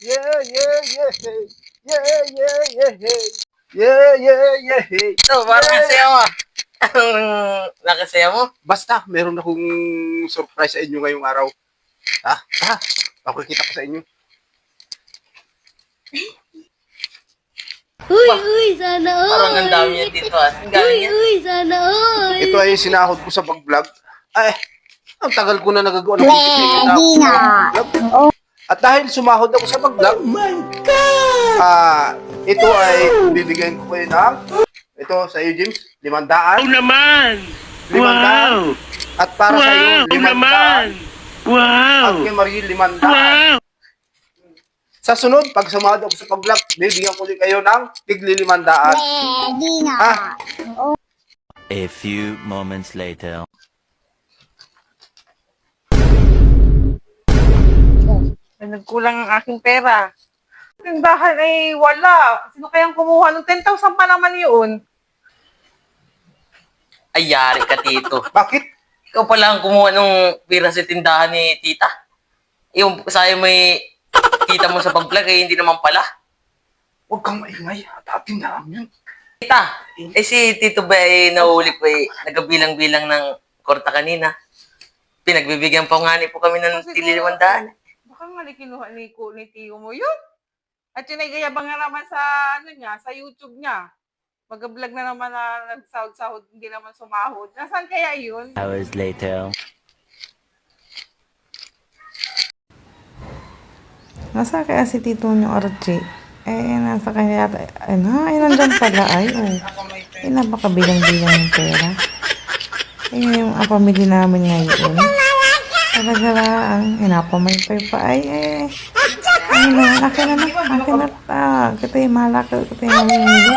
Yeah, yeah, yeah, hey. Yeah, yeah, yeah, hey. Yeah, yeah, yeah, hey. Ito, parang Yeah. nasaya mo. Anong nakasaya mo? Basta, meron akong surprise sa inyo ngayong araw. Ha? Ha? Pakikita ko sa inyo. Uy, Bah, uy, sana all. parang ang dami niya dito ah. Ang galing yan. Uy, sana all. Ito ay sinahod ko sa pag-vlog. Ay, ang tagal ko na nagagawa ng video na vlog. At dahil sumahod ako sa pag-vlog, ito ay bibigyan ko kayo ng, ito sa iyo, James, 500. Wow naman! 500. Wow! At para sa iyo, Wow naman! 500. At Wow! kay Marie, 500. Wow! Sa sunod, pag sumahod ako sa pag-vlog, bibigyan ko din kayo ng tigli 500. Ah, A few moments later. Ay, nagkulang ang aking pera. Tindahan ay wala. Sino kayang kumuha ng 10,000 pa naman yun? Ay, yari ka, Tito. bakit? Ikaw pala ang kumuha ng pira sa tindahan ni Tita. Yung sayo may kita mo sa pag-vlog ay hindi naman pala. Huwag kang maingay. At atin na lang yun. Tita, si Tito ba ay nahuli po ay nagabilang-bilang ng korta kanina. Pinagbibigyan pa nga ni po kami ng tili 500. Baka nga kinuha ni Tiyo mo yun. At yun ay gayabang nga naman sa, sa YouTube niya. Mag-vlog na naman na nagsahod-sahod, hindi naman sumahod. Nasaan kaya yun? Hours later. Nasa kaya si Tito niyo Archie? Nasa kanya yata. Nandyan pala. Napakabilang-bilang yung pera. Yung pamilya namin ngayon. Talaga lang. Napamaypay pa. Akin na. Kita yung malaki. Kita yung mamimili.